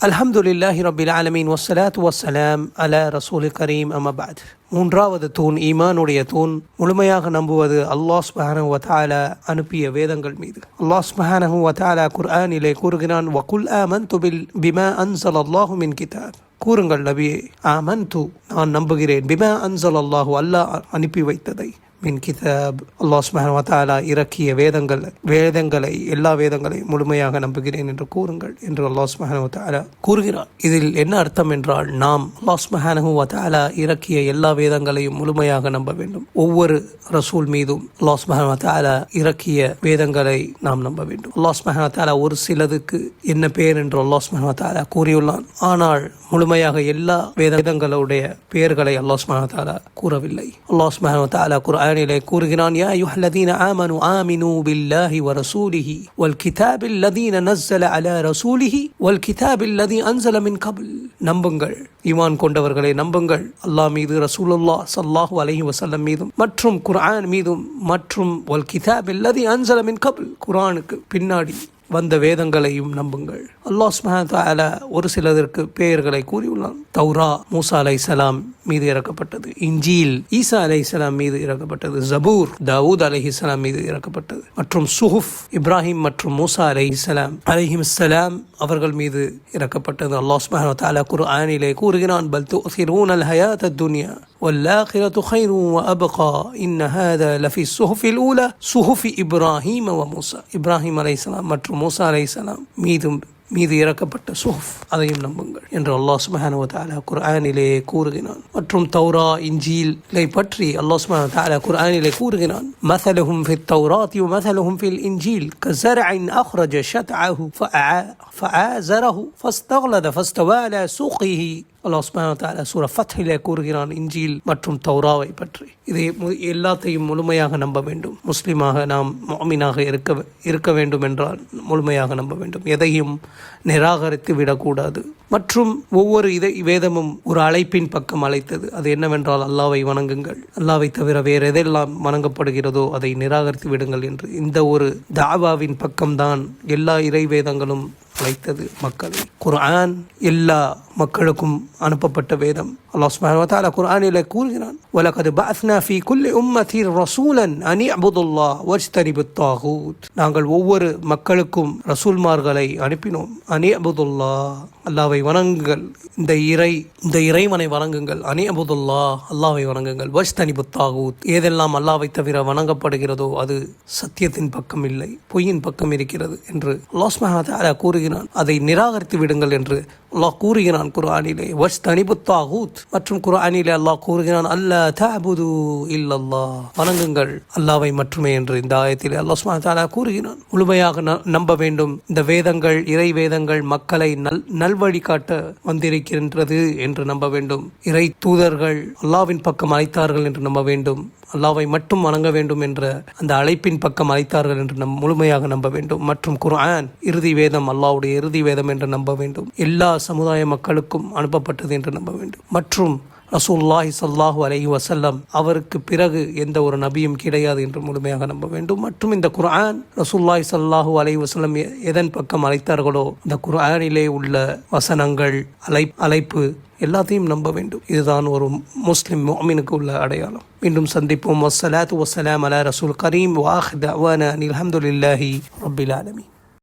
அல்ஹம்துலில்லாஹி ரப்பில் ஆலமீன் வஸ்ஸலாத்து வஸ்ஸலாம் அலா ரசூலில் கரீம் அம்மா பஅத். மூன்றாவது தூண், ஈமானுடைய தூண், முழுமையாக நம்புவது அல்லாஹ் சுப்ஹானஹு வ தஆலா அனுப்பிய வேதங்கள் மீது. அல்லாஹ் சுப்ஹானஹு வ தஆலா குர்ஆனிலே கூறுகிறான், வகுல் ஆமன்து பிமா அன்ஸலல்லாஹு மின் கிதாப். கூறுங்கள் நபியே, ஆமன்து நான் நம்புகிறேன், பிமா அன்ஸலல்லாஹு அல்லாஹ் அனுப்பி வைத்ததை, மின் கிதாப் அல்லாஹ் சுப்ஹானஹு வ தஆலா இறக்கிய வேதங்களை எல்லா வேதங்களையும் முழுமையாக நம்புகிறேன் என்று கூறுங்கள் என்று அல்லாஹ் சுப்ஹானஹு வ தஆலா கூறுகிறார். இதில் என்ன அர்த்தம் என்றால், நாம் அல்லாஹ் சுப்ஹானஹு வ தஆலா இறக்கிய எல்லா வேதங்களையும் முழுமையாக நம்ப வேண்டும். ஒவ்வொரு ரசூல் மீதும் அல்லாஹ் சுப்ஹானஹு வ தஆலா இறக்கிய வேதங்களை நாம் நம்ப வேண்டும். அல்லாஹ் சுப்ஹானஹு வ தஆலா ஒரு சிலதுக்கு என்ன பெயர் என்று அல்லாஹ் சுப்ஹானஹு வ தஆலா கூறியுள்ளான். ஆனால் முழுமையாக எல்லா வேதங்களுடைய பெயர்களை அல்லாஹ் சுப்ஹானஹு வ தஆலா கூறவில்லை. அல்லாஹ் சுப்ஹானஹு வ தஆலா குர்ஆனிலே கூறுகிறான், யா அய்யுஹல்லதீன ஆமனு ஆமினு பில்லாஹி வ ரசூலிஹி வல் கிதாபில் லதீன நஸ்ஸல அலா ரசூலிஹி வல் கிதாபில் லதீ அன்ஸல மின் கப்ல். நம்புங்கள், ஈமான் கொண்டவர்களை நம்புங்கள், அல்லாஹ் மீது, ரசூலுல்லாஹ் ஸல்லல்லாஹு அலைஹி வஸல்லம் மீதும் மற்றும் குர்ஆன் மீதும் மற்றும் வல் கிதாபில் லதீ அன்ஸல மின் கப்ல், குர்ஆனுக்கு பின்னாடி வந்த வேதங்களையும் நம்புங்கள். அல்லாஹ் சுப்ஹானஹு வ தஆலா ஒரு சிலதற்கு பெயர்களை கூறியுள்ளான். தௌரா மூசா அலைஹிஸ்ஸலாம் மீது இறக்கப்பட்டது, இன்ஜீல் ஈசா அலைஹிஸ்ஸலாம் மீது இறக்கப்பட்டது, ஜபூர் தாவூத் அலைஹிஸ்ஸலாம் மீது இறக்கப்பட்டது, மற்றும் சுஹுஃப் இப்ராஹிம் மற்றும் மூசா அலைஹிஸ்ஸலாம் அவர்கள் மீது இறக்கப்பட்டது. அல்லாஹ் சுப்ஹானஹு வ தஆலா குர்ஆனிலே கூறுகிறான், பல் துஸிரூனல் ஹயாத்தத் துன்யா வல்-ஆখিরাতু கைரும் வ அப்கா இன்ன ஹாதா லஃபி ஸுஹுஃபில் ஊலா ஸுஹுஃபி இப்ராஹீம் வ மூசா. இப்ராஹிம் அலைஹிஸ்ஸலாம் மற்றும் மூசா அலைஹிஸ்ஸலாம் மீது இறக்கப்பட்ட சுஹுஃப், அதையும் நம்புங்கள் என்று அல்லாஹ் சுப்ஹானஹு வ தஆலா குர்ஆனிலே கூறுகிறான். மற்றும் தௌரா இன்ஜீலை பற்றி அல்லாஹ் சுப்ஹானஹு வ தஆலா குர்ஆனிலே கூறுகிறான், மஸலுஹும் ஃபித் தௌராத்தி வ மஸலுஹும் ஃபில் இன்ஜீல் கஸர்இன் அக்ரஜ ஷத்அஹு ஃபஆஸரஹு ஃபஸ்தக்லத ஃபஸ்தவா அலா ஸூகிஹி. அல்லாஹ் சுப்ஹானஹு வ தஆலா சூரா ஃபத்ஹிலே கூறுகிறான் இன்ஜீல் மற்றும் தௌராவை பற்றி. இதை எல்லாத்தையும் முழுமையாக நம்ப வேண்டும். முஸ்லிமாக நாம் முஃமினாக இருக்க வேண்டும் என்றால் முழுமையாக நம்ப வேண்டும். எதையும் நிராகரித்து விடக்கூடாது. மற்றும் ஒவ்வொரு வேதமும் ஒரு அழைப்பின் பக்கம் அழைத்தது. அது என்னவென்றால், அல்லாஹ்வை வணங்குங்கள், அல்லாஹ்வை தவிர வேறு எதெல்லாம் வணங்கப்படுகிறதோ அதை நிராகரித்து விடுங்கள் என்று இந்த ஒரு தாவாவின் பக்கம்தான் எல்லா இறை வேதங்களும் அழைத்தது மக்களை. குர்ஆன் எல்லா மக்களுக்கும் அனுப்பப்பட்ட வேதம். அல்லாஹ் சுப்ஹானஹு வ தஆலா குர்ஆனிலே கூறுகிறான், வலகத் பஅஸ்னா ஃபீ குல்லி உம்மத்தின் ரசூலன் அன் இஅ்புதுல்லாஹ் வஜ்தனிபுத் தாகூத். நாங்கள் ஒவ்வொரு மக்களுக்கும் ரசூல்மார்களை அனுப்பினோம். அன் இஅ்புதுல்லாஹ், அல்லாஹ்வை வணங்குங்கள், இந்த இறைவனை வணங்குங்கள். அன் இஅ்புதுல்லாஹ், அல்லாஹ்வை வணங்குங்கள். வஜ்தனிபுத் தாகூத், ஏதெல்லாம் அல்லாஹ்வை தவிர வணங்கப்படுகிறதோ அது சத்தியத்தின் பக்கம் இல்லை, பொய்யின் பக்கம் இருக்கிறது என்று அல்லாஹ் சுப்ஹானஹு வ தஆலா கூறுகிறான். அதை நிராகரித்து விடுங்கள் என்று அல்லாஹ் கூறுகிறான் குர்ஆனிலே. வஜ்தனிபுத் தாகூத் மற்றும் குர்ஆனிலே அல்லாஹ் கூறுகிறான், அல்லா தஅபுது இல்லல்லாஹ், வணங்குங்கள் அல்லாஹ்வை மட்டுமே என்று இந்த ஆயத்திலே அல்லாஹ் சுப்ஹானஹு வ தஆலா கூறுகிறான். முழுமையாக நம்ப வேண்டும். இந்த வேதங்கள், இறை வேதங்கள் மக்களை நல்வழி காட்ட வந்திருக்கின்றது என்று நம்ப வேண்டும். இறை தூதர்கள் அல்லாஹ்வின் பக்கம் அழைத்தார்கள் என்று நம்ப வேண்டும். அல்லாஹ்வை மட்டும் வணங்க வேண்டும் என்ற அந்த அழைப்பின் பக்கம் அழைத்தார்கள் என்று முழுமையாக நம்ப வேண்டும். மற்றும் குர்ஆன் இறுதி வேதம், அல்லாஹ்வுடைய இறுதி வேதம் என்று நம்ப வேண்டும். எல்லா சமுதாய மக்களுக்கும் அனுப்பப்பட்டது என்று நம்ப வேண்டும். மற்றும் ரசூலுல்லாஹி ஸல்லல்லாஹு அலைஹி வஸல்லம் அவருக்கு பிறகு எந்த ஒரு நபியும் கிடையாது என்று முழுமையாக நம்ப வேண்டும். மற்றும் இந்த குர்ஆன் ரசூலுல்லாஹி ஸல்லல்லாஹு அலைஹி வஸல்லம் எதன் பக்கம் அழைத்தார்களோ அந்த குர்ஆனிலே உள்ள வசனங்கள், அழைப்பு எல்லாத்தையும் நம்ப வேண்டும். இதுதான் ஒரு முஸ்லிம் முஃமினுக்கு உள்ள அடையாளம். மீண்டும் சந்திப்போம். வஸ்ஸலாத்து வஸ்ஸலாம் அலா ரசூல் கரீம் வ ஆখির தஅவானா அனில் ஹம்துலில்லாஹி ரப்பில் ஆலமீன்.